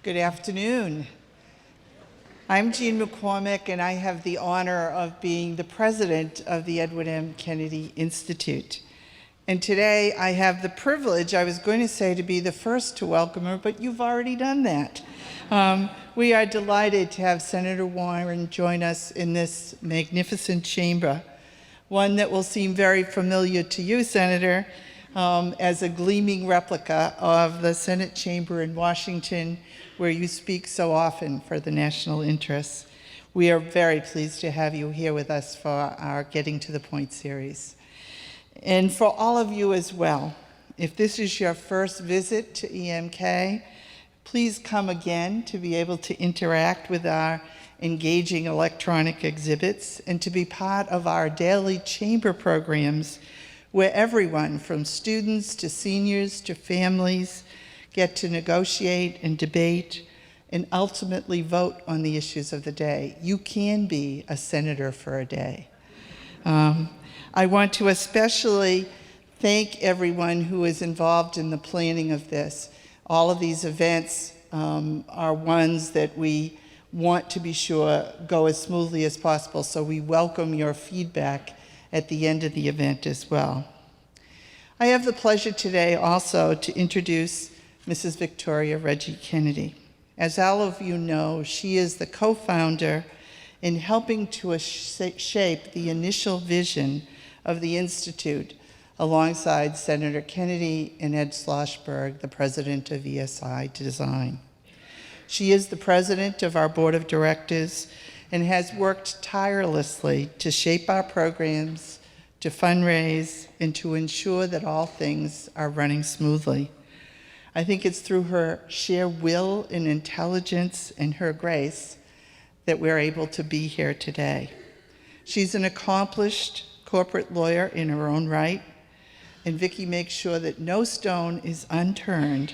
Good afternoon. I'm Jean McCormick, and I have the honor of being the president of the Edward M. Kennedy Institute. And today I have the privilege, I was going to say to be the first to welcome her, but you've already done that. We are delighted to have Senator Warren join us in this magnificent chamber, one that will seem very familiar to you, Senator, as a gleaming replica of the Senate chamber in Washington, where you speak so often for the national interests. We are very pleased to have you here with us for our Getting to the Point series. And for all of you as well, if this is your first visit to EMK, please come again to be able to interact with our engaging electronic exhibits and to be part of our daily chamber programs where everyone from students to seniors to families get to negotiate and debate and ultimately vote on the issues of the day. You can be a senator for a day. I want to especially thank everyone who is involved in the planning of this. All of these events are ones that we want to be sure go as smoothly as possible, so we welcome your feedback at the end of the event as well. I have the pleasure today also to introduce Mrs. Victoria Reggie Kennedy. As all of you know, she is the co-founder in helping to shape the initial vision of the Institute alongside Senator Kennedy and Ed Schlossberg, the president of ESI Design. She is the president of our board of directors and has worked tirelessly to shape our programs, to fundraise, and to ensure that all things are running smoothly. I think it's through her sheer will and intelligence and her grace that we're able to be here today. She's an accomplished corporate lawyer in her own right, and Vicki makes sure that no stone is unturned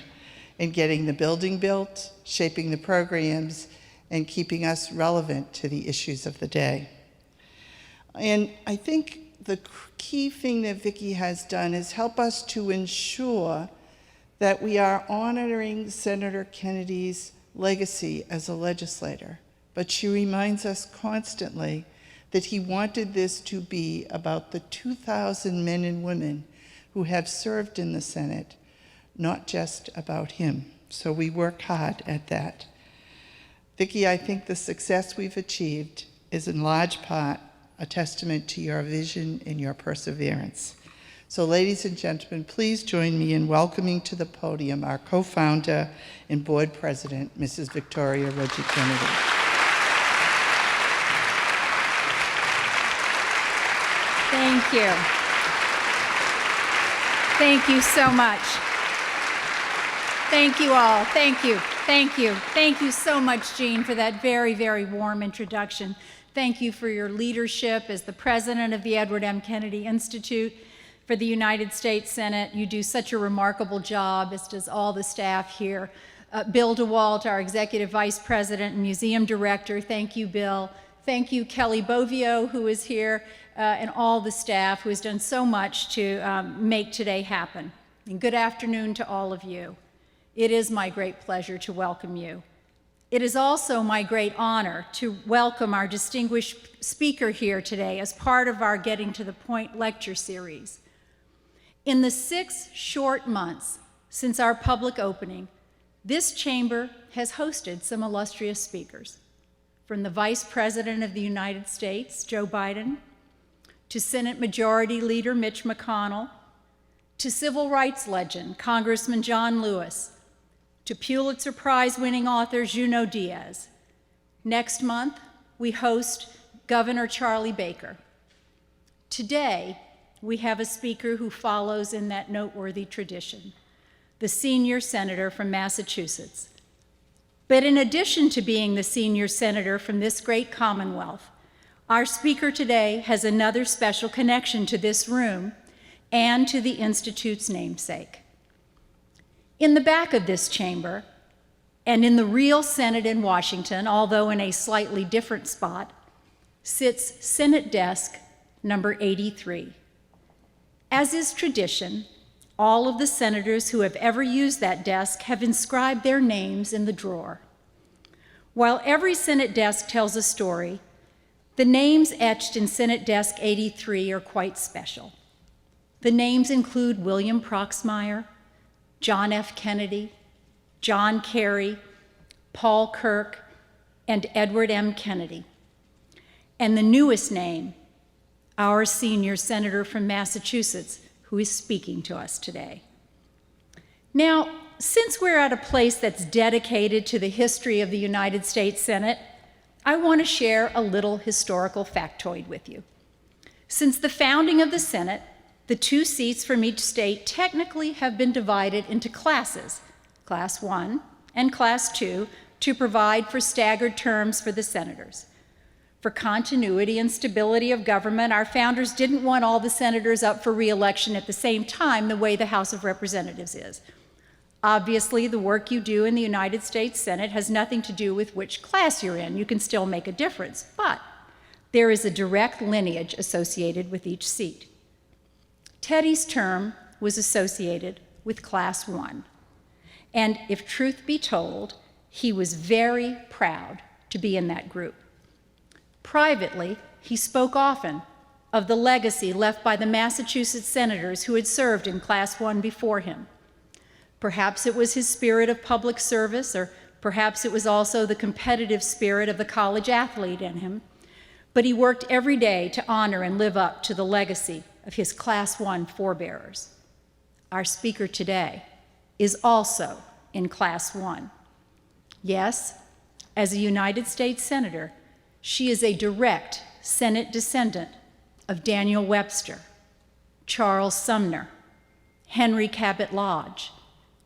in getting the building built, shaping the programs, and keeping us relevant to the issues of the day. And I think the key thing that Vicki has done is help us to ensure that we are honoring Senator Kennedy's legacy as a legislator. But she reminds us constantly that he wanted this to be about the 2,000 men and women who have served in the Senate, not just about him. So we work hard at that. Vicki, I think the success we've achieved is in large part a testament to your vision and your perseverance. So ladies and gentlemen, please join me in welcoming to the podium our co-founder and board president, Mrs. Victoria Reggie Kennedy. Thank you. Thank you so much. Thank you all. Thank you. Thank you. Thank you so much, Jean, for that very, very warm introduction. Thank you for your leadership as the president of the Edward M. Kennedy Institute for the United States Senate. You do such a remarkable job, as does all the staff here. Bill DeWalt, our executive vice president and museum director. Thank you, Bill. Thank you, Kelly Bovio, who is here, and all the staff who has done so much to make today happen. And good afternoon to all of you. It is my great pleasure to welcome you. It is also my great honor to welcome our distinguished speaker here today as part of our Getting to the Point lecture series. In the 6 short months since our public opening, this chamber has hosted some illustrious speakers, from the Vice President of the United States, Joe Biden, to Senate Majority Leader Mitch McConnell, to civil rights legend Congressman John Lewis, to Pulitzer Prize-winning author Junot Diaz. Next month, we host Governor Charlie Baker. Today, we have a speaker who follows in that noteworthy tradition, the senior senator from Massachusetts. But in addition to being the senior senator from this great Commonwealth, our speaker today has another special connection to this room and to the Institute's namesake. In the back of this chamber, and in the real Senate in Washington, although in a slightly different spot, sits Senate Desk number 83. As is tradition, All of the senators who have ever used that desk have inscribed their names in the drawer. While every Senate desk tells a story, the names etched in Senate Desk 83 are quite special. The names include William Proxmire, John F. Kennedy, John Kerry, Paul Kirk, and Edward M. Kennedy. And the newest name, our senior senator from Massachusetts, who is speaking to us today. Now, since we're at a place that's dedicated to the history of the United States Senate, I want to share a little historical factoid with you. Since the founding of the Senate, the 2 seats from each state technically have been divided into classes, Class 1 and Class 2, to provide for staggered terms for the senators. For continuity and stability of government, our founders didn't want all the senators up for re-election at the same time the way the House of Representatives is. Obviously, the work you do in the United States Senate has nothing to do with which class you're in. You can still make a difference, but there is a direct lineage associated with each seat. Teddy's term was associated with Class 1, and if truth be told, he was very proud to be in that group. Privately, he spoke often of the legacy left by the Massachusetts senators who had served in Class 1 before him. Perhaps it was his spirit of public service, or perhaps it was also the competitive spirit of the college athlete in him, but he worked every day to honor and live up to the legacy of his Class 1 forebearers. Our speaker today is also in Class 1. Yes, as a United States Senator, she is a direct Senate descendant of Daniel Webster, Charles Sumner, Henry Cabot Lodge,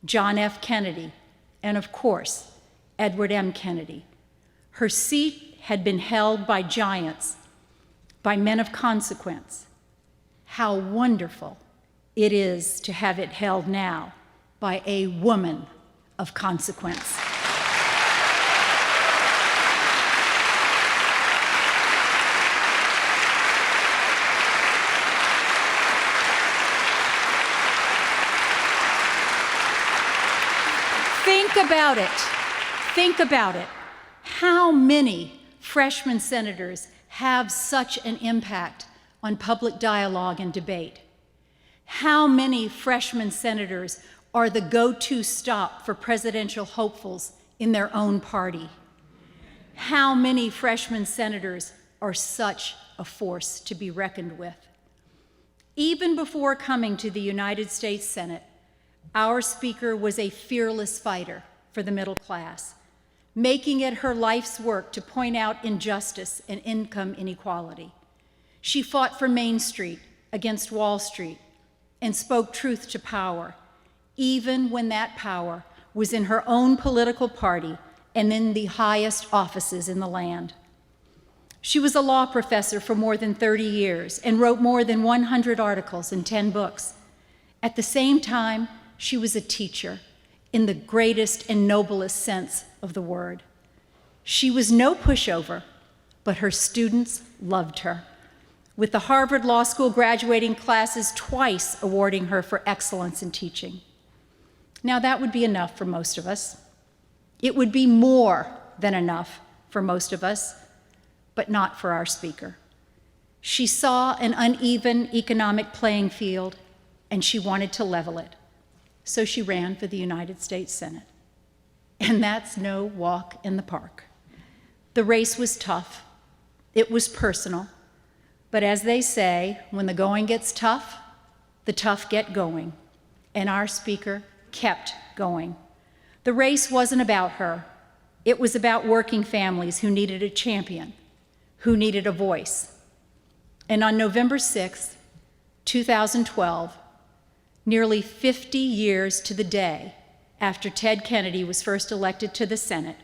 John F. Kennedy, and of course, Edward M. Kennedy. Her seat had been held by giants, by men of consequence. How wonderful it is to have it held now by a woman of consequence. Think about it. How many freshman senators have such an impact on public dialogue and debate? How many freshman senators are the go-to stop for presidential hopefuls in their own party? How many freshman senators are such a force to be reckoned with? Even before coming to the United States Senate, our speaker was a fearless fighter for the middle class, making it her life's work to point out injustice and income inequality. She fought for Main Street against Wall Street and spoke truth to power, even when that power was in her own political party and in the highest offices in the land. She was a law professor for more than 30 years and wrote more than 100 articles and 10 books. At the same time, she was a teacher in the greatest and noblest sense of the word. She was no pushover, but her students loved her, with the Harvard Law School graduating classes twice awarding her for excellence in teaching. Now, that would be enough for most of us. It would be more than enough for most of us, but not for our speaker. She saw an uneven economic playing field, and she wanted to level it. So she ran for the United States Senate. And that's no walk in the park. The race was tough. It was personal. But as they say, when the going gets tough, the tough get going. And our speaker kept going. The race wasn't about her. It was about working families who needed a champion, who needed a voice. And on November 6, 2012, nearly 50 years to the day after Ted Kennedy was first elected to the Senate,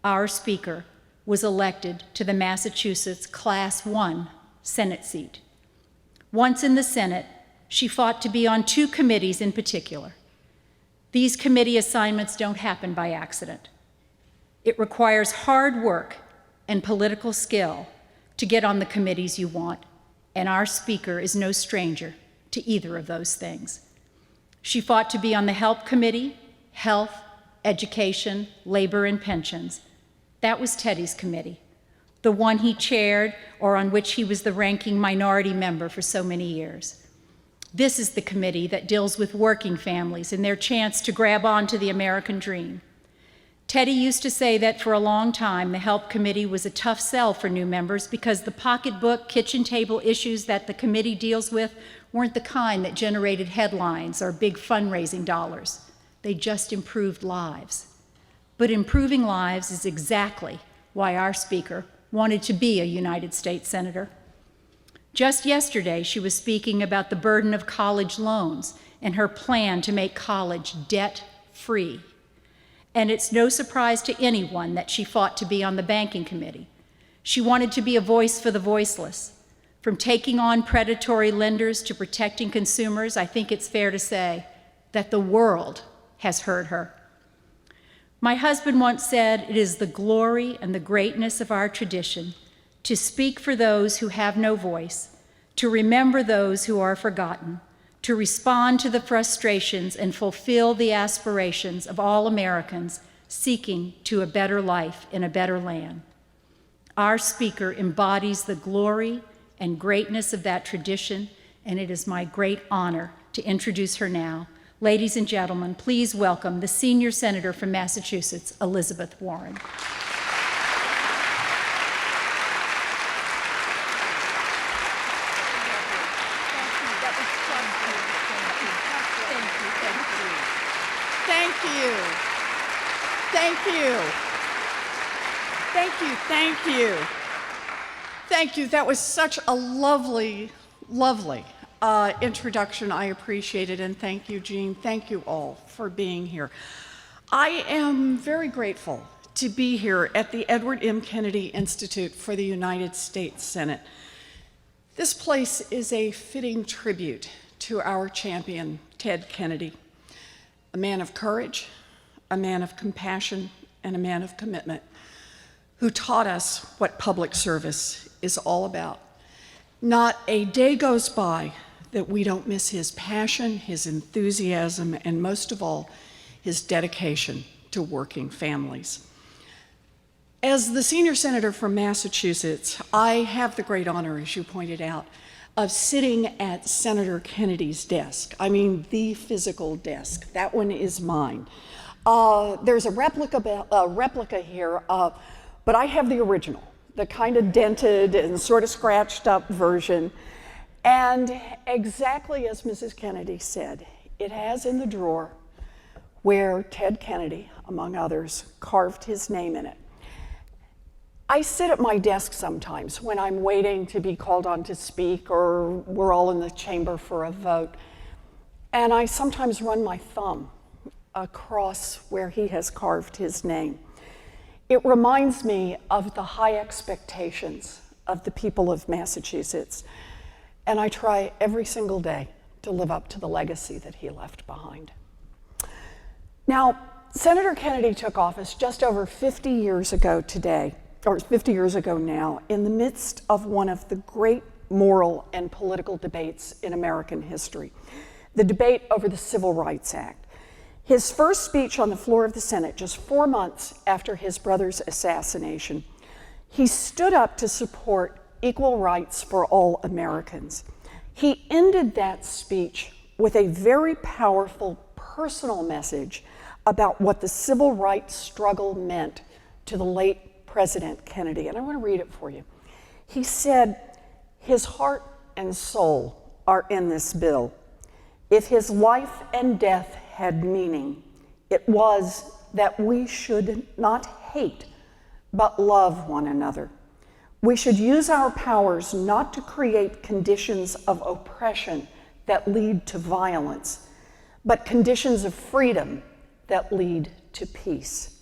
our speaker was elected to the Massachusetts Class 1 Senate seat. Once in the Senate, she fought to be on 2 committees in particular. These committee assignments don't happen by accident. It requires hard work and political skill to get on the committees you want, and our speaker is no stranger to either of those things. She fought to be on the Help Committee, Health, Education, Labor, and Pensions. That was Teddy's committee, the one he chaired or on which he was the ranking minority member for so many years. This is the committee that deals with working families and their chance to grab onto the American dream. Teddy used to say that for a long time, the Help Committee was a tough sell for new members because the pocketbook, kitchen table issues that the committee deals with weren't the kind that generated headlines or big fundraising dollars. They just improved lives. But improving lives is exactly why our speaker wanted to be a United States Senator. Just yesterday, she was speaking about the burden of college loans and her plan to make college debt-free. And it's no surprise to anyone that she fought to be on the banking committee. She wanted to be a voice for the voiceless. From taking on predatory lenders to protecting consumers, I think it's fair to say that the world has heard her. My husband once said, "It is the glory and the greatness of our tradition to speak for those who have no voice, to remember those who are forgotten, to respond to the frustrations and fulfill the aspirations of all Americans seeking to a better life in a better land." Our speaker embodies the glory and greatness of that tradition, and it is my great honor to introduce her now. Ladies and gentlemen, please welcome the senior senator from Massachusetts, Elizabeth Warren. Thank you. Thank you. Thank you. Thank you. Thank you. That was such a lovely, lovely introduction. I appreciate it. And thank you, Jean. Thank you all for being here. I am very grateful to be here at the Edward M. Kennedy Institute for the United States Senate. This place is a fitting tribute to our champion, Ted Kennedy, a man of courage, a man of compassion, and a man of commitment, who taught us what public service is all about. Not a day goes by that we don't miss his passion, his enthusiasm, and most of all, his dedication to working families. As the senior senator from Massachusetts, I have the great honor, as you pointed out, of sitting at Senator Kennedy's desk. I mean, the physical desk. That one is mine. There's a replica here, but I have the original, the kind of dented and sort of scratched up version. And exactly as Mrs. Kennedy said, it has in the drawer where Ted Kennedy, among others, carved his name in it. I sit at my desk sometimes when I'm waiting to be called on to speak or we're all in the chamber for a vote, and I sometimes run my thumb across where he has carved his name. It reminds me of the high expectations of the people of Massachusetts, and I try every single day to live up to the legacy that he left behind. Now, Senator Kennedy took office just over 50 years ago today, or 50 years ago now, in the midst of one of the great moral and political debates in American history, the debate over the Civil Rights Act. His first speech on the floor of the Senate, just 4 months after his brother's assassination, he stood up to support equal rights for all Americans. He ended that speech with a very powerful personal message about what the civil rights struggle meant to the late President Kennedy, and I want to read it for you. He said, "His heart and soul are in this bill. If his life and death had meaning, it was that we should not hate, but love one another. We should use our powers not to create conditions of oppression that lead to violence, but conditions of freedom that lead to peace.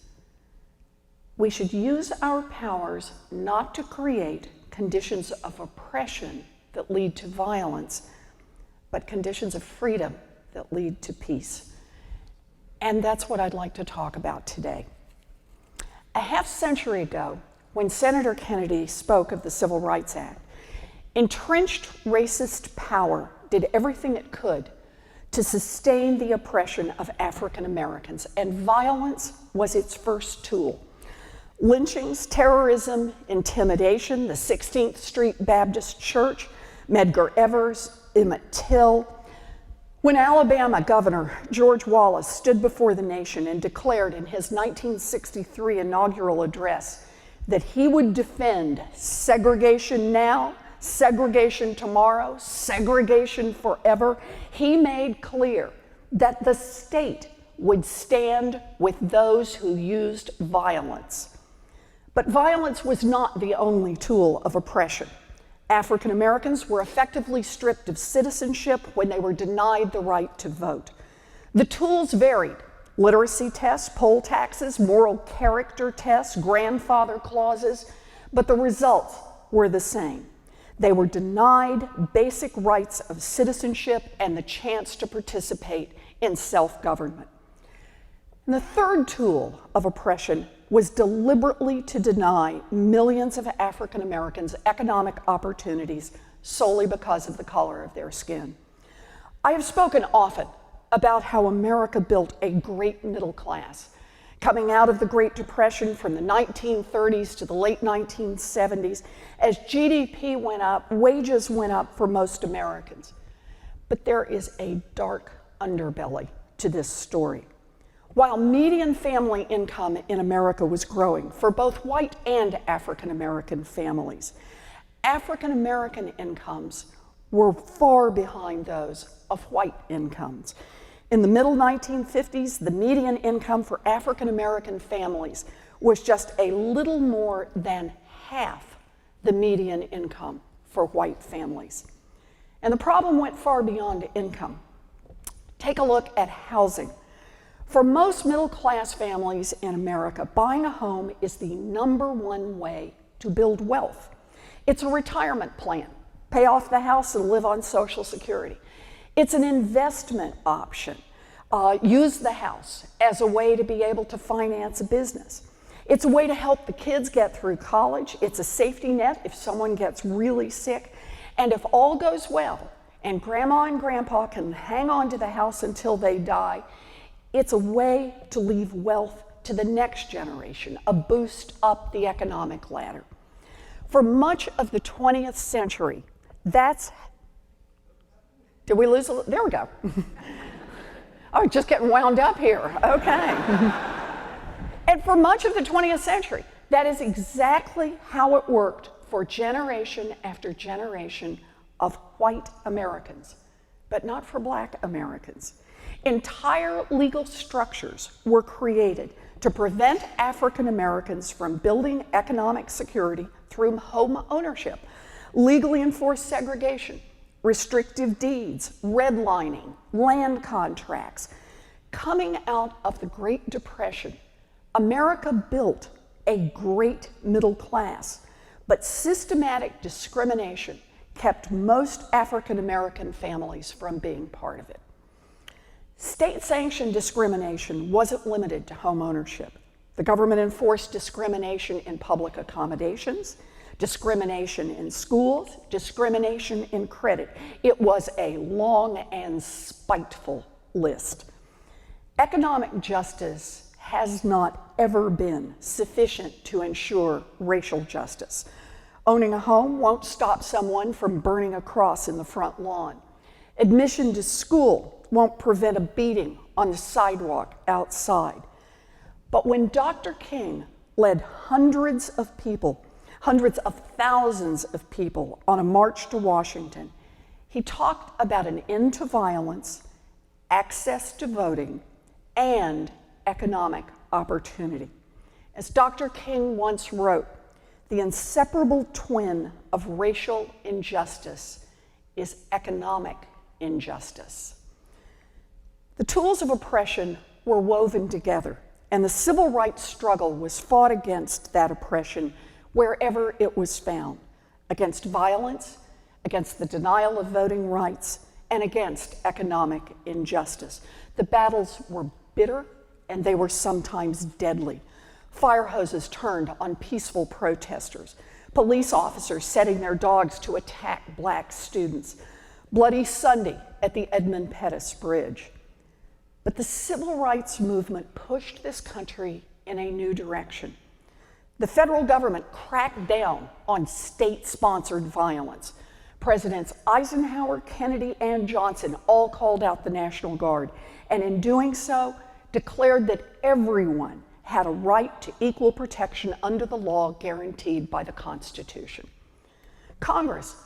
We should use our powers not to create conditions of oppression that lead to violence, but conditions of freedom that lead to peace." And that's what I'd like to talk about today. A half century ago, when Senator Kennedy spoke of the Civil Rights Act, entrenched racist power did everything it could to sustain the oppression of African Americans, and violence was its first tool. Lynchings, terrorism, intimidation, the 16th Street Baptist Church, Medgar Evers, Emmett Till. When Alabama Governor George Wallace stood before the nation and declared in his 1963 inaugural address that he would defend segregation now, segregation tomorrow, segregation forever, he made clear that the state would stand with those who used violence. But violence was not the only tool of oppression. African Americans were effectively stripped of citizenship when they were denied the right to vote. The tools varied: literacy tests, poll taxes, moral character tests, grandfather clauses, but the results were the same. They were denied basic rights of citizenship and the chance to participate in self-government. And the third tool of oppression was deliberately to deny millions of African Americans economic opportunities solely because of the color of their skin. I have spoken often about how America built a great middle class. Coming out of the Great Depression from the 1930s to the late 1970s, as GDP went up, wages went up for most Americans. But there is a dark underbelly to this story. While median family income in America was growing for both white and African American families, African American incomes were far behind those of white incomes. In the middle 1950s, the median income for African American families was just a little more than half the median income for white families. And the problem went far beyond income. Take a look at housing. For most middle-class families in America, buying a home is the #1 way to build wealth. It's a retirement plan. Pay off the house and live on Social Security. It's an investment option. Use the house as a way to be able to finance a business. It's a way to help the kids get through college. It's a safety net if someone gets really sick. And if all goes well and grandma and grandpa can hang on to the house until they die, it's a way to leave wealth to the next generation, a boost up the economic ladder. For much of the 20th century, did we lose a, there we go. Oh, just getting wound up here, okay. And for much of the 20th century, that is exactly how it worked for generation after generation of white Americans, but not for Black Americans. Entire legal structures were created to prevent African Americans from building economic security through home ownership, legally enforced segregation, restrictive deeds, redlining, land contracts. Coming out of the Great Depression, America built a great middle class, but systematic discrimination kept most African American families from being part of it. State-sanctioned discrimination wasn't limited to home ownership. The government enforced discrimination in public accommodations, discrimination in schools, discrimination in credit. It was a long and spiteful list. Economic justice has not ever been sufficient to ensure racial justice. Owning a home won't stop someone from burning a cross in the front lawn. Admission to school won't prevent a beating on the sidewalk outside. But when Dr. King led hundreds of thousands of people on a march to Washington, he talked about an end to violence, access to voting, and economic opportunity. As Dr. King once wrote, the inseparable twin of racial injustice is economic injustice. The tools of oppression were woven together, and the civil rights struggle was fought against that oppression wherever it was found, against violence, against the denial of voting rights, and against economic injustice. The battles were bitter, and they were sometimes deadly. Fire hoses turned on peaceful protesters, police officers setting their dogs to attack Black students, Bloody Sunday at the Edmund Pettus Bridge. But the civil rights movement pushed this country in a new direction. The federal government cracked down on state-sponsored violence. Presidents Eisenhower, Kennedy, and Johnson all called out the National Guard, and in doing so, declared that everyone had a right to equal protection under the law guaranteed by the Constitution. Congress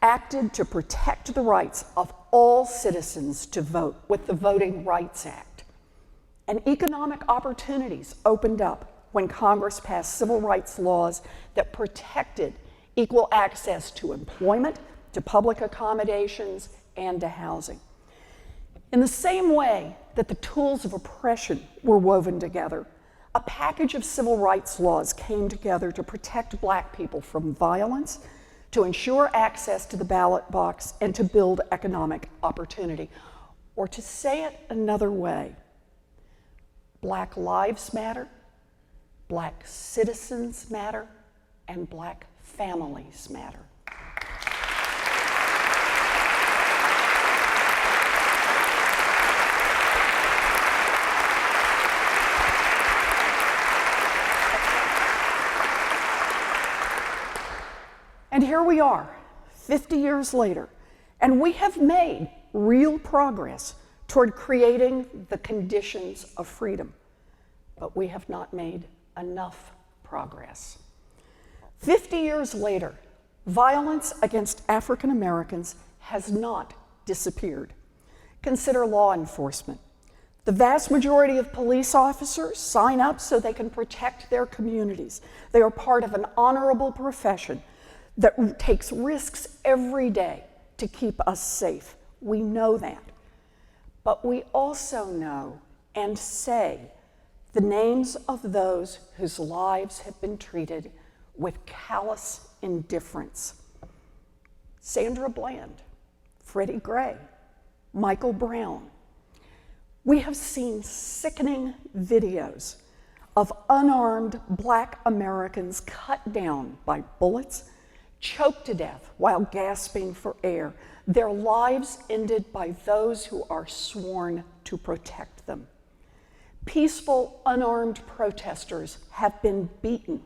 acted to protect the rights of all citizens to vote with the Voting Rights Act. And economic opportunities opened up when Congress passed civil rights laws that protected equal access to employment, to public accommodations, and to housing. In the same way that the tools of oppression were woven together, a package of civil rights laws came together to protect Black people from violence, to ensure access to the ballot box, and to build economic opportunity. Or to say it another way, Black lives matter, Black citizens matter, and Black families matter. And here we are, 50 years later, and we have made real progress toward creating the conditions of freedom. But we have not made enough progress. 50 years later, violence against African Americans has not disappeared. Consider law enforcement. The vast majority of police officers sign up so they can protect their communities. They are part of an honorable profession that takes risks every day to keep us safe. We know that. But we also know and say the names of those whose lives have been treated with callous indifference. Sandra Bland, Freddie Gray, Michael Brown. We have seen sickening videos of unarmed Black Americans cut down by bullets, choked to death while gasping for air, their lives ended by those who are sworn to protect them. Peaceful, unarmed protesters have been beaten.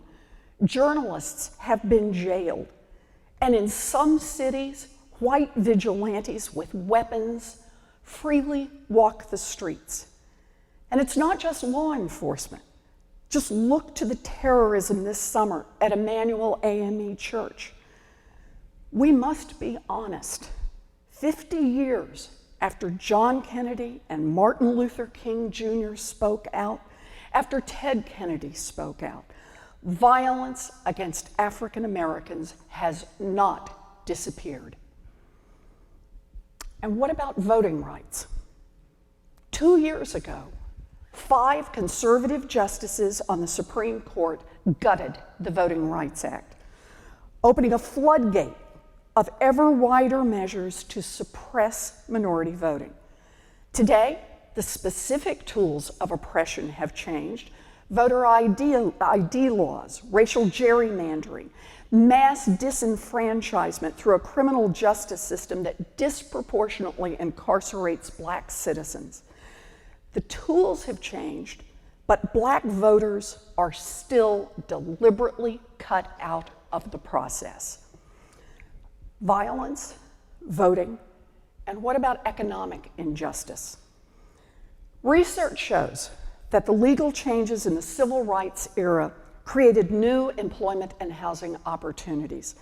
Journalists have been jailed. And in some cities, white vigilantes with weapons freely walk the streets. And it's not just law enforcement. Just look to the terrorism this summer at Emmanuel AME Church. We must be honest. 50 years after John Kennedy and Martin Luther King Jr. spoke out, after Ted Kennedy spoke out, violence against African Americans has not disappeared. And what about voting rights? 2 years ago, 5 conservative justices on the Supreme Court gutted the Voting Rights Act, opening a floodgate of ever wider measures to suppress minority voting. Today, the specific tools of oppression have changed. Voter ID laws, racial gerrymandering, mass disenfranchisement through a criminal justice system that disproportionately incarcerates Black citizens. The tools have changed, but Black voters are still deliberately cut out of the process. Violence, voting, and what about economic injustice? Research shows that the legal changes in the civil rights era created new employment and housing opportunities.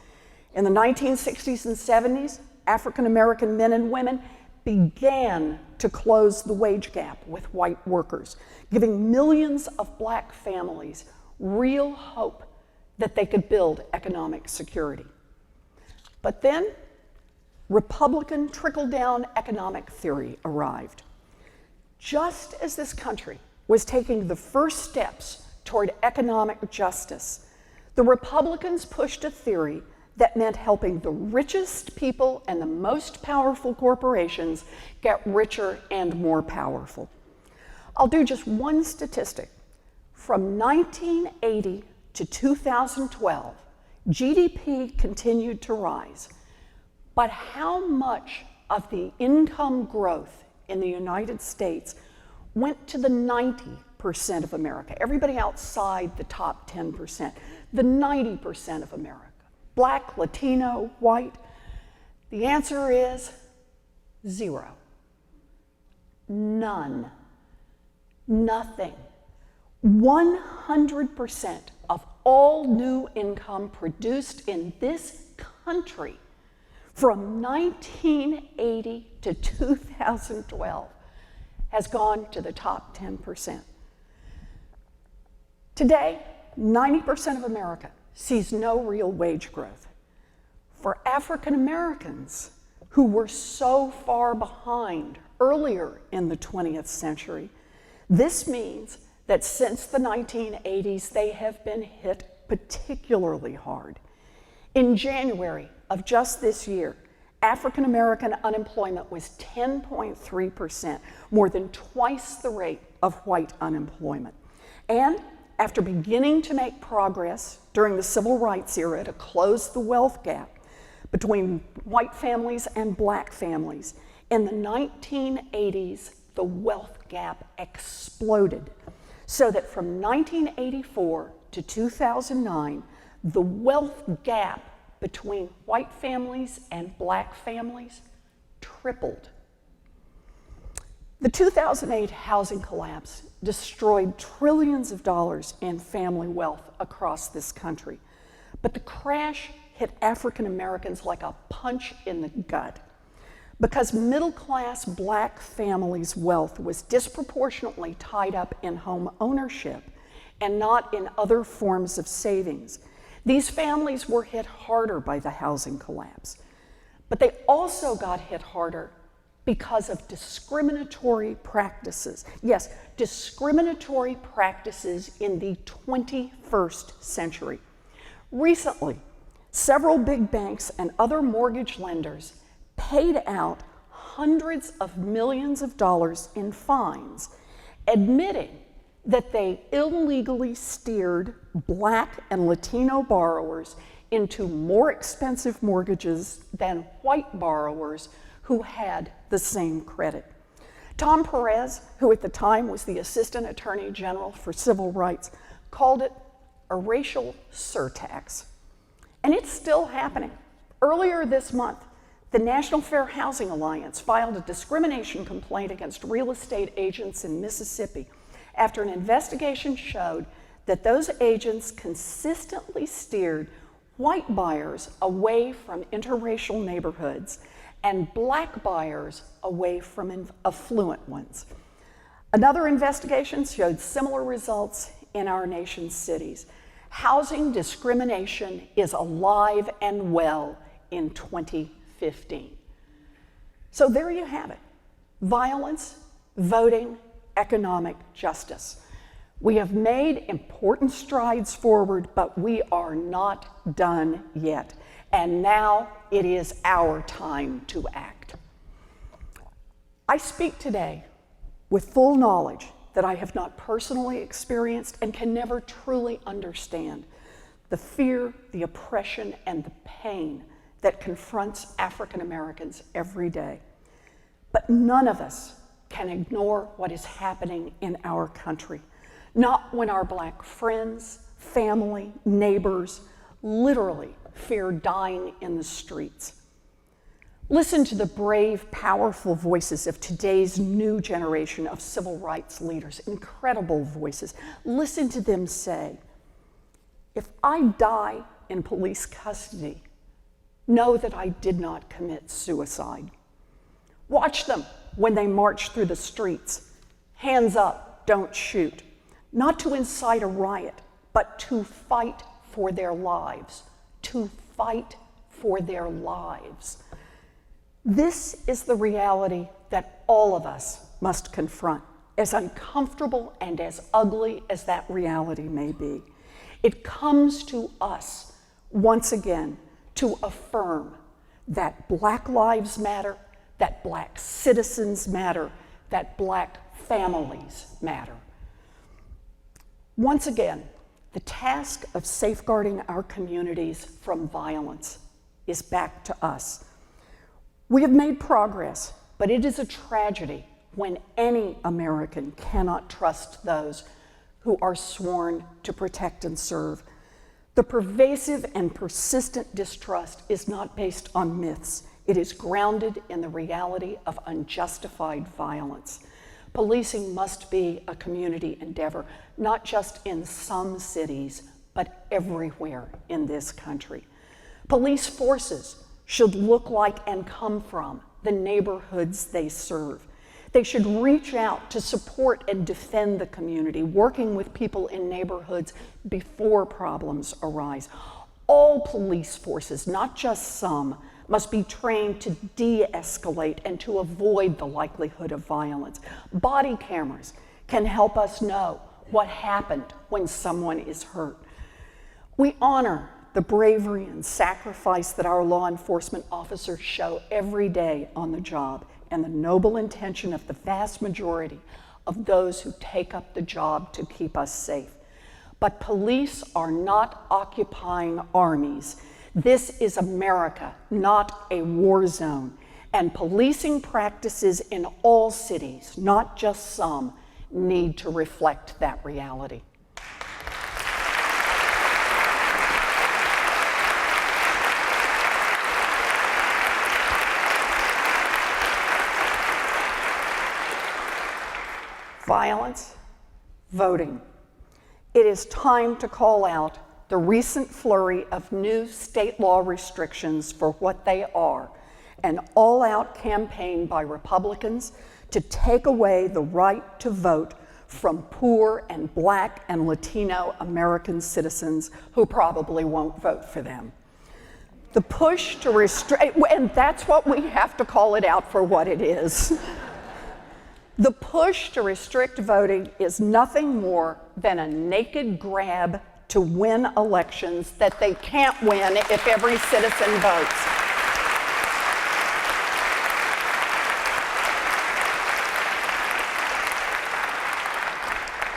In the 1960s and 70s, African American men and women began to close the wage gap with white workers, giving millions of Black families real hope that they could build economic security. But then, Republican trickle-down economic theory arrived. Just as this country was taking the first steps toward economic justice, the Republicans pushed a theory that meant helping the richest people and the most powerful corporations get richer and more powerful. I'll do just one statistic. From 1980 to 2012, GDP continued to rise, But how much of the income growth in the United States went to the 90% of America, everybody outside the top 10%, the 90% of America, Black, Latino, white? The answer is zero. None. Nothing. 100% of all new income produced in this country from 1980 to 2012 has gone to the top 10%. Today, 90% of America sees no real wage growth. For African Americans, who were so far behind earlier in the 20th century, this means that since the 1980s, they have been hit particularly hard. In January of just this year, African American unemployment was 10.3%, more than twice the rate of white unemployment. And after beginning to make progress during the civil rights era to close the wealth gap between white families and black families, in the 1980s, the wealth gap exploded, so that from 1984 to 2009, the wealth gap between white families and black families tripled. The 2008 housing collapse destroyed trillions of dollars in family wealth across this country, but the crash hit African Americans like a punch in the gut, because middle-class black families' wealth was disproportionately tied up in home ownership and not in other forms of savings. These families were hit harder by the housing collapse, but they also got hit harder because of discriminatory practices. Yes, discriminatory practices in the 21st century. Recently, several big banks and other mortgage lenders paid out hundreds of millions of dollars in fines, admitting that they illegally steered black and Latino borrowers into more expensive mortgages than white borrowers who had the same credit. Tom Perez, who at the time was the Assistant Attorney General for Civil Rights, called it a racial surtax. And it's still happening. Earlier this month, the National Fair Housing Alliance filed a discrimination complaint against real estate agents in Mississippi after an investigation showed that those agents consistently steered white buyers away from interracial neighborhoods and black buyers away from affluent ones. Another investigation showed similar results in our nation's cities. Housing discrimination is alive and well in 2015. So there you have it. Violence, voting, economic justice. We have made important strides forward, but we are not done yet. And now it is our time to act. I speak today with full knowledge that I have not personally experienced and can never truly understand the fear, the oppression, and the pain that confronts African Americans every day. But none of us can ignore what is happening in our country, not when our black friends, family, neighbors literally fear dying in the streets. Listen to the brave, powerful voices of today's new generation of civil rights leaders, incredible voices. Listen to them say, "If I die in police custody, know that I did not commit suicide." Watch them when they march through the streets. Hands up, don't shoot. Not to incite a riot, but to fight for their lives. To fight for their lives. This is the reality that all of us must confront, as uncomfortable and as ugly as that reality may be. It comes to us, once again, to affirm that Black lives matter, that Black citizens matter, that Black families matter. Once again, the task of safeguarding our communities from violence is back to us. We have made progress, but it is a tragedy when any American cannot trust those who are sworn to protect and serve. The pervasive and persistent distrust is not based on myths. It is grounded in the reality of unjustified violence. Policing must be a community endeavor, not just in some cities, but everywhere in this country. Police forces should look like and come from the neighborhoods they serve. They should reach out to support and defend the community, working with people in neighborhoods before problems arise. All police forces, not just some, must be trained to de-escalate and to avoid the likelihood of violence. Body cameras can help us know what happened when someone is hurt. We honor the bravery and sacrifice that our law enforcement officers show every day on the job, and the noble intention of the vast majority of those who take up the job to keep us safe. But police are not occupying armies. This is America, not a war zone. And policing practices in all cities, not just some, need to reflect that reality. Violence, voting. It is time to call out the recent flurry of new state law restrictions for what they are, an all-out campaign by Republicans to take away the right to vote from poor and Black and Latino American citizens who probably won't vote for them. The push to restrict, and that's what we have to call it out for what it is. The push to restrict voting is nothing more than a naked grab to win elections that they can't win if every citizen votes.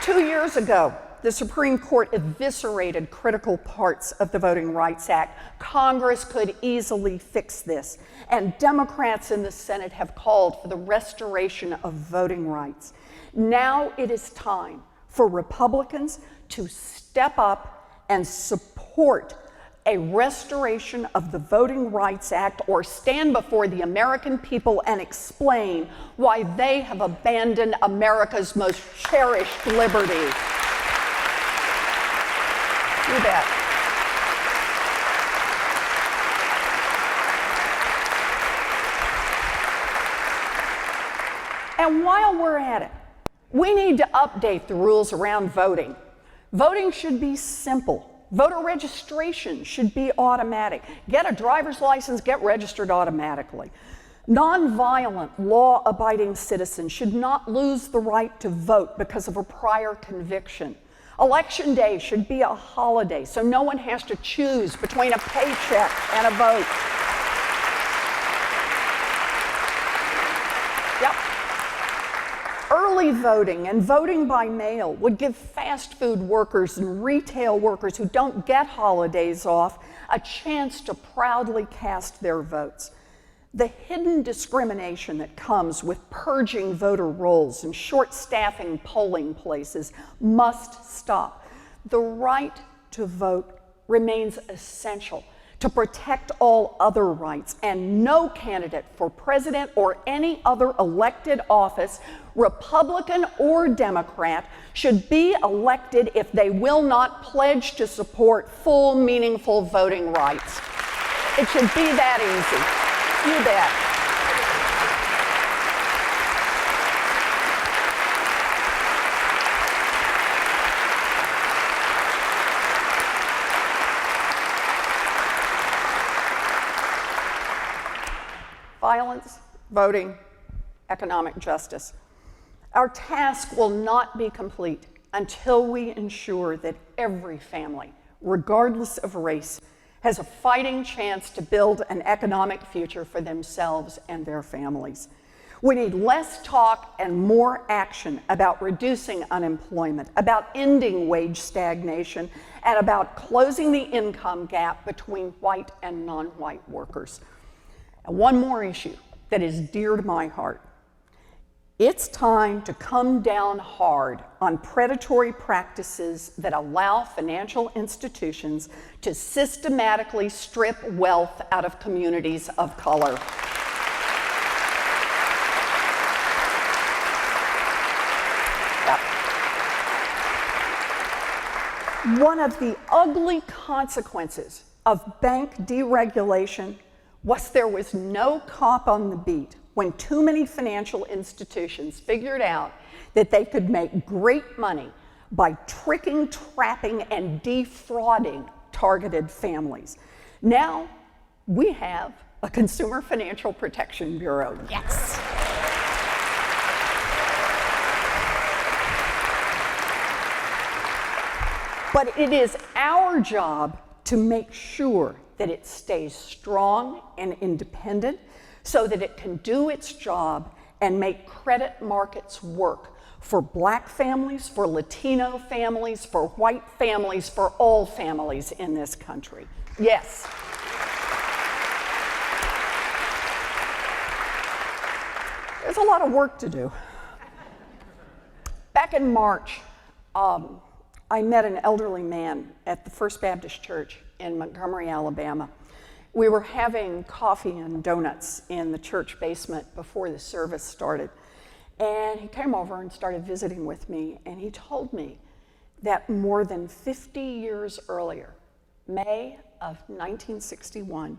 Two years ago, the Supreme Court eviscerated critical parts of the Voting Rights Act. Congress could easily fix this, and Democrats in the Senate have called for the restoration of voting rights. Now it is time for Republicans to step up and support a restoration of the Voting Rights Act, or stand before the American people and explain why they have abandoned America's most cherished liberty. You bet. And while we're at it, we need to update the rules around voting. Voting should be simple. Voter registration should be automatic. Get a driver's license, get registered automatically. Nonviolent, law-abiding citizens should not lose the right to vote because of a prior conviction. Election day should be a holiday, so no one has to choose between a paycheck and a vote. Yep. Early voting and voting by mail would give fast food workers and retail workers who don't get holidays off a chance to proudly cast their votes. The hidden discrimination that comes with purging voter rolls and short-staffing polling places must stop. The right to vote remains essential to protect all other rights, and no candidate for president or any other elected office, Republican or Democrat, should be elected if they will not pledge to support full, meaningful voting rights. It should be that easy. You bet. Violence, voting, economic justice. Our task will not be complete until we ensure that every family, regardless of race, has a fighting chance to build an economic future for themselves and their families. We need less talk and more action about reducing unemployment, about ending wage stagnation, and about closing the income gap between white and non-white workers. And one more issue that is dear to my heart. It's time to come down hard on predatory practices that allow financial institutions to systematically strip wealth out of communities of color. One of the ugly consequences of bank deregulation was there was no cop on the beat when too many financial institutions figured out that they could make great money by tricking, trapping, and defrauding targeted families. Now we have a Consumer Financial Protection Bureau. Yes. But it is our job to make sure that it stays strong and independent so that it can do its job and make credit markets work for Black families, for Latino families, for white families, for all families in this country. Yes. There's a lot of work to do. Back in March, I met an elderly man at the First Baptist Church in Montgomery, Alabama. We were having coffee and donuts in the church basement before the service started. And he came over and started visiting with me, and he told me that more than 50 years earlier, May of 1961,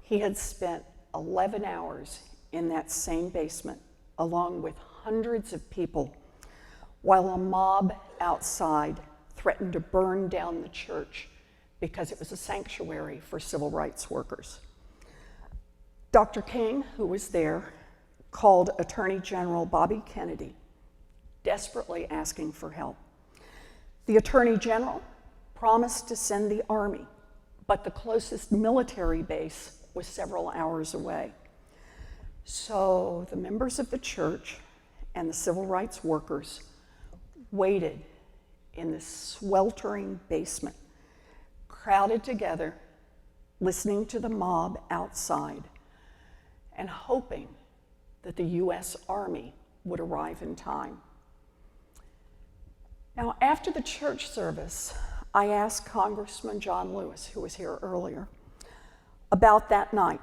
he had spent 11 hours in that same basement, along with hundreds of people, while a mob outside threatened to burn down the church because it was a sanctuary for civil rights workers. Dr. King, who was there, called Attorney General Bobby Kennedy, desperately asking for help. The Attorney General promised to send the Army, but the closest military base was several hours away. So the members of the church and the civil rights workers waited in this sweltering basement, crowded together, listening to the mob outside, and hoping that the U.S. Army would arrive in time. Now, after the church service, I asked Congressman John Lewis, who was here earlier, about that night.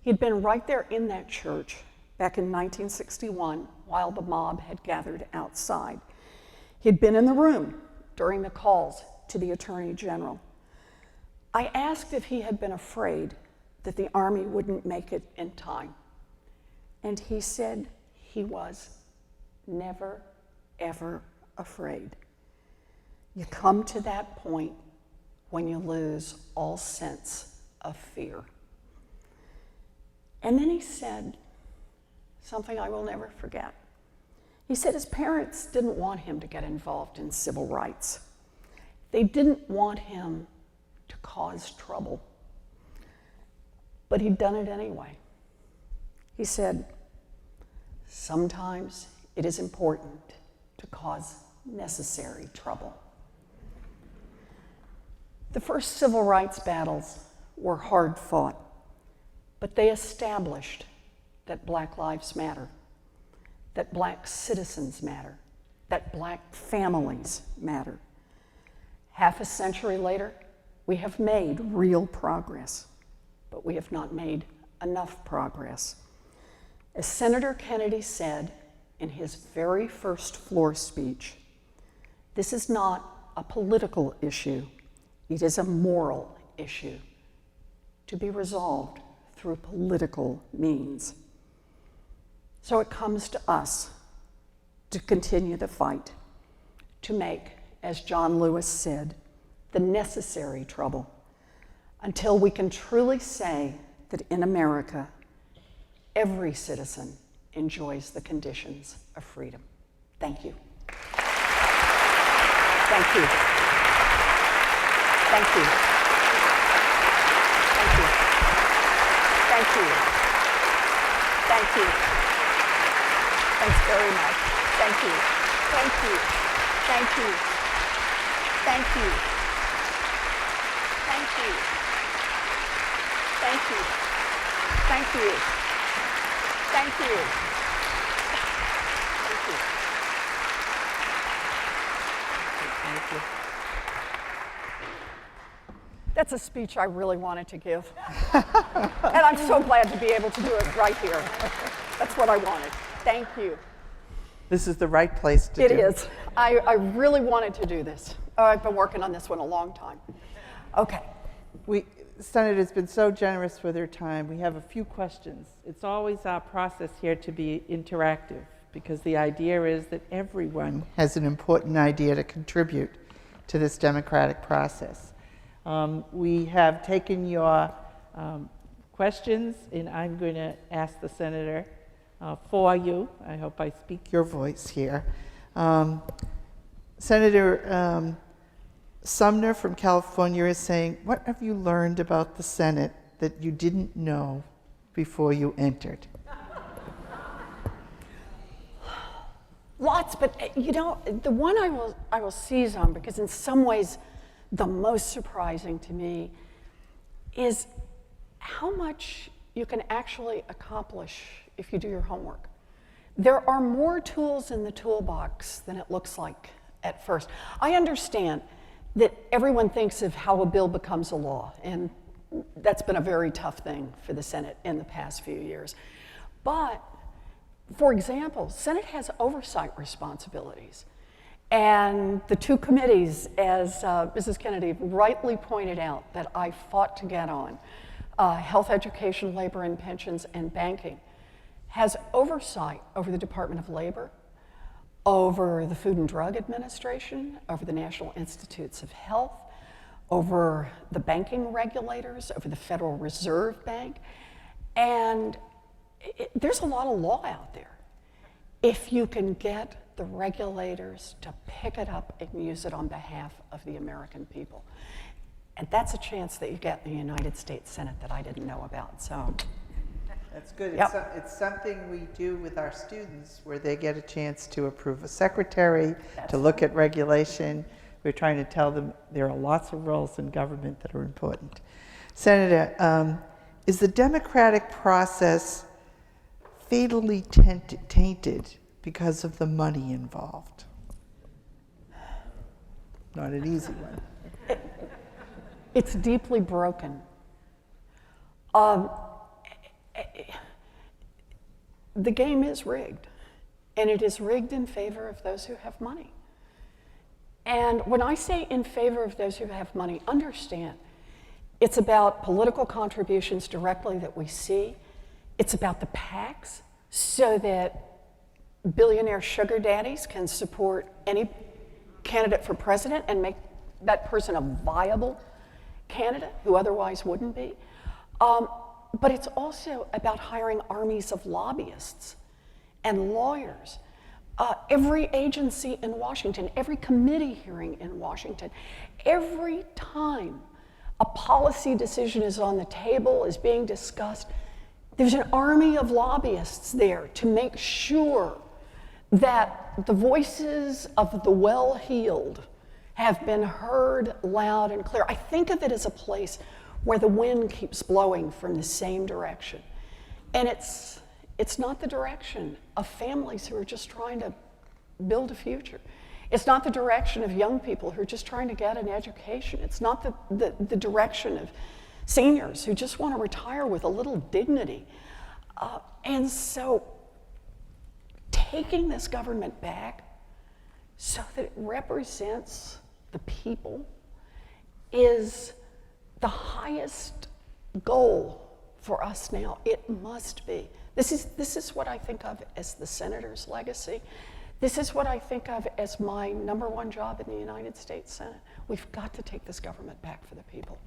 He'd been right there in that church back in 1961 while the mob had gathered outside. He'd been in the room during the calls to the Attorney General. I asked if he had been afraid that the Army wouldn't make it in time. And he said he was never, ever afraid. You come to that point when you lose all sense of fear. And then he said something I will never forget. He said his parents didn't want him to get involved in civil rights. They didn't want him to cause trouble. But he'd done it anyway. He said, sometimes it is important to cause necessary trouble. The first civil rights battles were hard fought, but they established that Black lives matter, that Black citizens matter, that Black families matter. Half a century later, we have made real progress, but we have not made enough progress. As Senator Kennedy said in his very first floor speech, this is not a political issue, it is a moral issue to be resolved through political means. So it comes to us to continue the fight, to make, as John Lewis said, the necessary trouble, until we can truly say that in America, every citizen enjoys the conditions of freedom. Thank you. Thank you. Thank you. Thank you. Thank you. Thank you. Thanks very much. Thank you. Thank you. Thank you. Thank you. Thank you. Thank you. Thank you. Thank you. Thank you. Thank you. That's a speech I really wanted to give. And I'm so glad to be able to do it right here. That's what I wanted. Thank you. This is the right place to do It is. I really wanted to do this. I've been working on this one a long time. Okay. The Senate has been so generous with their time. We have a few questions. It's always our process here to be interactive because the idea is that everyone has an important idea to contribute to this democratic process. We have taken your questions, and I'm going to ask the senator for you. I hope I speak your voice here. Senator Sumner from California is saying, what have you learned about the Senate that you didn't know before you entered? Lots, but you know, the one I will seize on, because in some ways the most surprising to me is how much you can actually accomplish if you do your homework. There are more tools in the toolbox than it looks like at first. I understand that everyone thinks of how a bill becomes a law, and that's been a very tough thing for the Senate in the past few years. But, for example, Senate has oversight responsibilities. And the two committees, as Mrs. Kennedy rightly pointed out, that I fought to get on, Health, Education, Labor and Pensions, and Banking, has oversight over the Department of Labor, over the Food and Drug Administration, over the National Institutes of Health, over the banking regulators, over the Federal Reserve Bank. And there's a lot of law out there. If you can get the regulators to pick it up and use it on behalf of the American people. And that's a chance that you get in the United States Senate that I didn't know about, so. That's good. Yep. It's something we do with our students where they get a chance to approve a secretary, to look at regulation. We're trying to tell them there are lots of roles in government that are important. Senator, is the democratic process fatally tainted because of the money involved? Not an easy one. It's deeply broken. The game is rigged, and it is rigged in favor of those who have money. And when I say in favor of those who have money, understand, it's about political contributions directly that we see. It's about the PACs, so that billionaire sugar daddies can support any candidate for president and make that person a viable candidate who otherwise wouldn't be. But it's also about hiring armies of lobbyists and lawyers. Every agency in Washington, every committee hearing in Washington, every time a policy decision is on the table, is being discussed, there's an army of lobbyists there to make sure that the voices of the well-heeled have been heard loud and clear. I think of it as a place where the wind keeps blowing from the same direction. And it's not the direction of families who are just trying to build a future. It's not the direction of young people who are just trying to get an education. It's not the direction of seniors who just want to retire with a little dignity. And so taking this government back so that it represents the people is the highest goal for us now. It must be. This is what I think of as the senator's legacy. This is what I think of as my number one job in the United States Senate. We've got to take this government back for the people.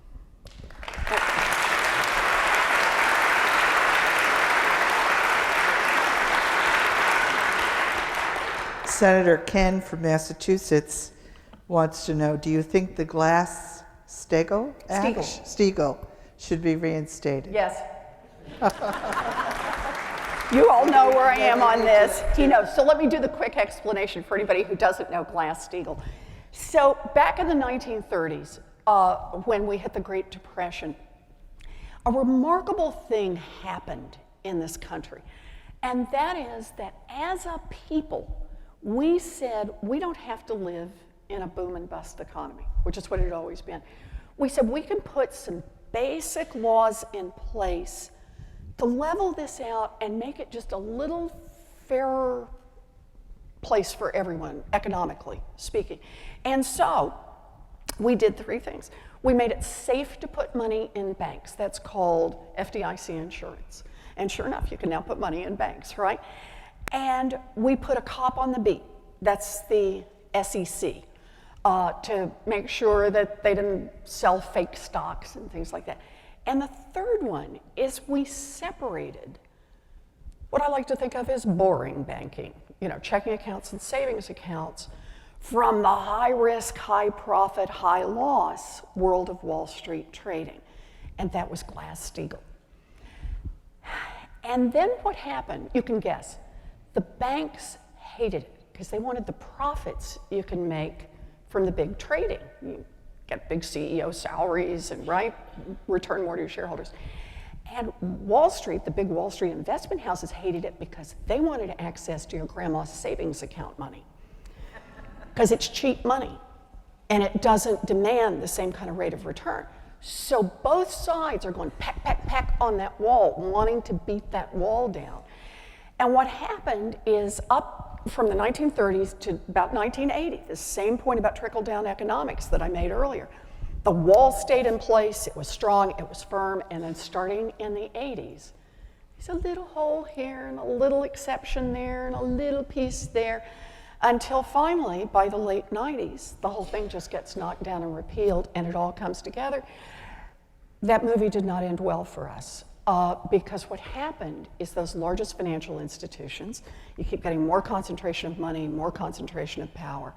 Senator Ken from Massachusetts wants to know, do you think the Glass-Steagall Act? Steagall should be reinstated? Yes. You all know where I am on this. He knows. So let me do the quick explanation for anybody who doesn't know Glass-Steagall. So back in the 1930s, when we hit the Great Depression, A remarkable thing happened in this country, and that is that as a people, we said we don't have to live in a boom and bust economy, which is what it had always been. We said we can put some basic laws in place to level this out and make it just a little fairer place for everyone, economically speaking. And so we did three things. We made it safe to put money in banks. That's called FDIC insurance. And sure enough, you can now put money in banks, right? And we put a cop on the beat. That's the SEC, to make sure that they didn't sell fake stocks and things like that. And the third one is we separated what I like to think of as boring banking, checking accounts and savings accounts, from the high risk, high profit, high loss world of Wall Street trading. And that was Glass-Steagall. And then what happened, you can guess. The banks hated it because they wanted the profits you can make from the big trading. You get big CEO salaries and, right, return more to your shareholders. And Wall Street, the big Wall Street investment houses hated it because they wanted access to your grandma's savings account money. Because it's cheap money and it doesn't demand the same kind of rate of return. So both sides are going peck, peck, peck on that wall, wanting to beat that wall down. And what happened is up from the 1930s to about 1980, the same point about trickle-down economics that I made earlier. The wall stayed in place, it was strong, it was firm, and then starting in the 80s, there's a little hole here and a little exception there and a little piece there, until finally, by the late 90s, the whole thing just gets knocked down and repealed and it all comes together. That movie did not end well for us. Because what happened is those largest financial institutions, you keep getting more concentration of money, more concentration of power,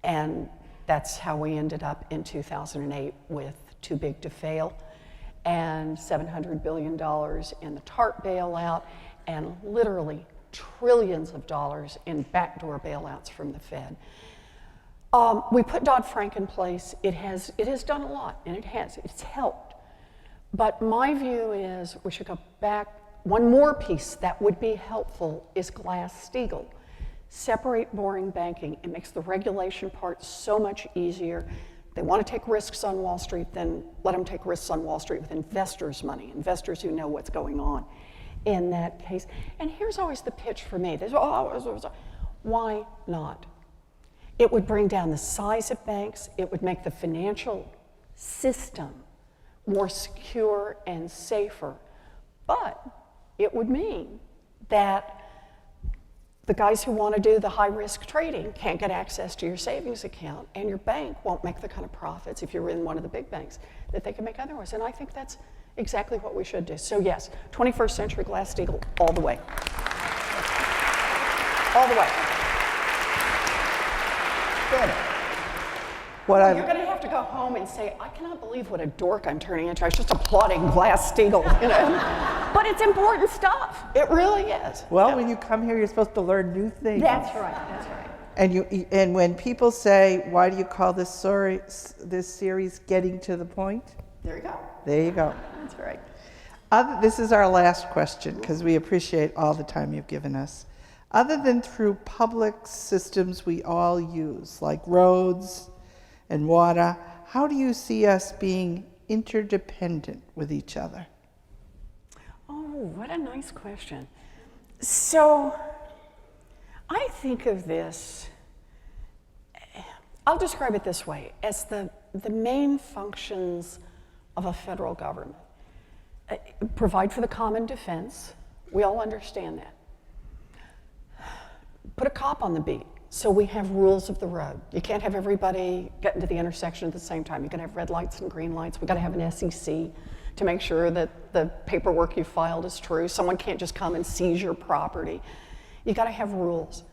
and that's how we ended up in 2008 with too big to fail, and $700 billion in the TARP bailout, and literally trillions of dollars in backdoor bailouts from the Fed. We put Dodd-Frank in place. It has done a lot, and it's helped. But my view is we should go back. One more piece that would be helpful is Glass-Steagall. Separate boring banking. It makes the regulation part so much easier. They want to take risks on Wall Street, then let them take risks on Wall Street with investors' money, investors who know what's going on in that case. And here's always the pitch for me. Why not? It would bring down the size of banks. It would make the financial system more secure and safer. But it would mean that the guys who want to do the high-risk trading can't get access to your savings account, and your bank won't make the kind of profits, if you're in one of the big banks, that they can make otherwise. And I think that's exactly what we should do. So yes, 21st century Glass-Steagall all the way. All the way. Good. You're going to have to go home and say, I cannot believe what a dork I'm turning into. I was just applauding Glass-Steagall, But it's important stuff. It really is. Well, when you come here, you're supposed to learn new things. That's right. That's right. And when people say, why do you call this series Getting to the Point? There you go. There you go. That's right. This is our last question, because we appreciate all the time you've given us. Other than through public systems we all use, like roads and water, how do you see us being interdependent with each other? Oh, what a nice question. So I think of this, I'll describe it this way, as the main functions of a federal government. Provide for the common defense. We all understand that. Put a cop on the beat. So we have rules of the road. You can't have everybody get into the intersection at the same time. You can have red lights and green lights. We've got to have an SEC to make sure that the paperwork you filed is true. Someone can't just come and seize your property. You got to have rules.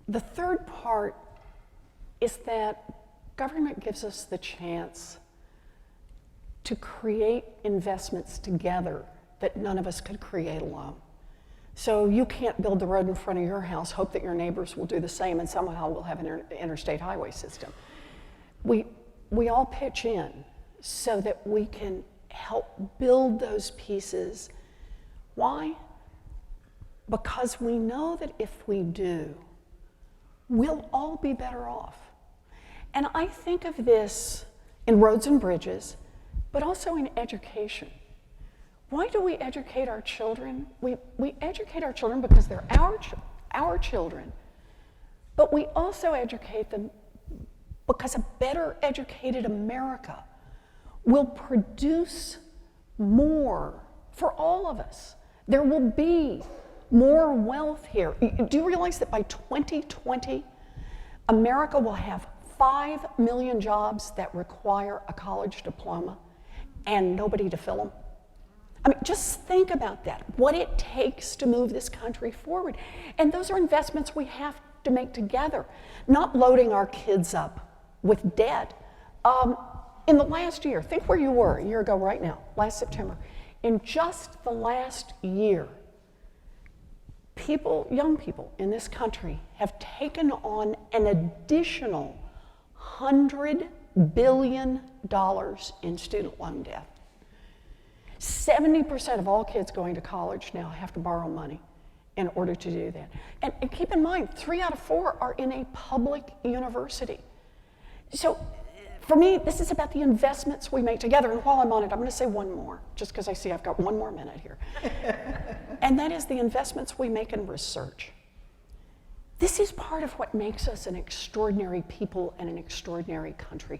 The third part is that government gives us the chance to create investments together that none of us could create alone. So you can't build the road in front of your house, hope that your neighbors will do the same, and somehow we'll have an interstate highway system. We all pitch in so that we can help build those pieces. Why? Because we know that if we do, we'll all be better off. And I think of this in roads and bridges, but also in education. Why do we educate our children? We educate our children because they're our children, but we also educate them because a better educated America will produce more for all of us. There will be more wealth here. Do you realize that by 2020, America will have 5 million jobs that require a college diploma and nobody to fill them? I mean, just think about that, what it takes to move this country forward. And those are investments we have to make together, not loading our kids up with debt. In the last year, think where you were a year ago right now, last September. In just the last year, young people in this country have taken on an additional $100 billion in student loan debt. 70% of all kids going to college now have to borrow money in order to do that. And keep in mind, 3 out of 4 are in a public university. So for me, this is about the investments we make together. And while I'm on it, I'm going to say one more, just because I see I've got 1 more minute here. And that is the investments we make in research. This is part of what makes us an extraordinary people and an extraordinary country.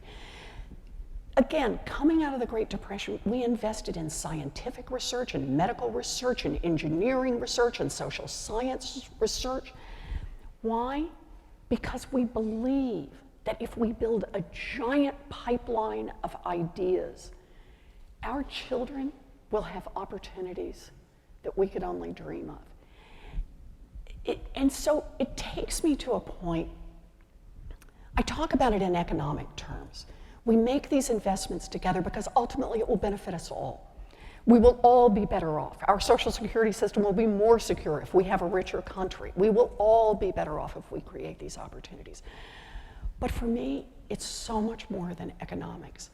Again, coming out of the Great Depression, we invested in scientific research and medical research and engineering research and social science research. Why? Because we believe that if we build a giant pipeline of ideas, our children will have opportunities that we could only dream of. And so it takes me to a point, I talk about it in economic terms. We make these investments together because ultimately it will benefit us all. We will all be better off. Our social security system will be more secure if we have a richer country. We will all be better off if we create these opportunities. But for me, it's so much more than economics.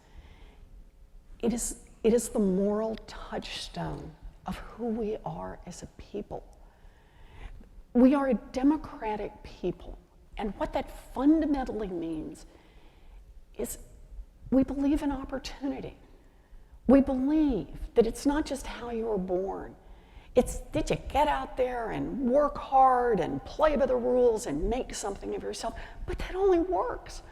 It is the moral touchstone of who we are as a people. We are a democratic people, and what that fundamentally means is we believe in opportunity. We believe that it's not just how you were born. It's did you get out there and work hard and play by the rules and make something of yourself? But that only works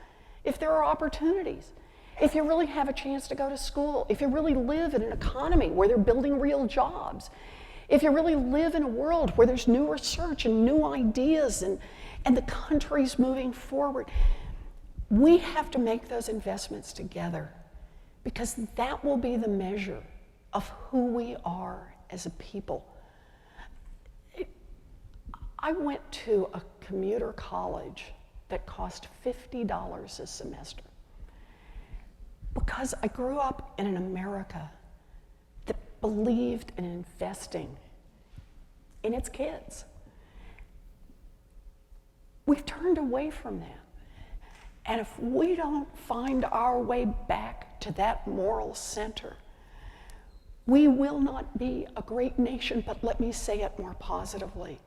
if there are opportunities. If you really have a chance to go to school, if you really live in an economy where they're building real jobs, if you really live in a world where there's new research and new ideas and the country's moving forward, we have to make those investments together because that will be the measure of who we are as a people. I went to a commuter college that cost $50 a semester because I grew up in an America that believed in investing in its kids. We've turned away from that. And if we don't find our way back to that moral center, we will not be a great nation, but let me say it more positively.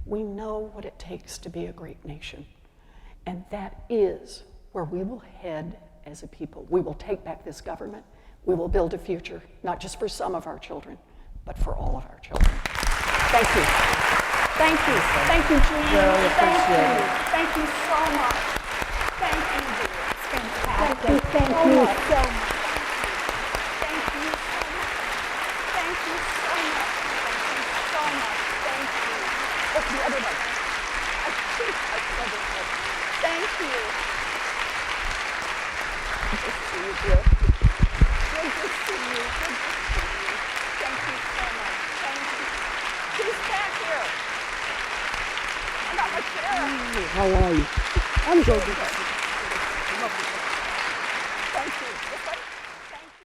We know what it takes to be a great nation. And that is where we will head as a people. We will take back this government. We will build a future, not just for some of our children, but for all of our children. Thank you. Thank you. Thank you, Jean. Really appreciate it. Thank you so much. Thank you, dear. It's fantastic. Thank you so much. Thank you so much. Thank you so much. Thank you so much. Thank you so much. Thank you. Oh, the other one. I think I said it right. Thank you. Good to see you, dear. Good to see you. Good to see you. Thank you so much. Thank you. Who's back here? I got my chair. How are you? I'm good. Thank you.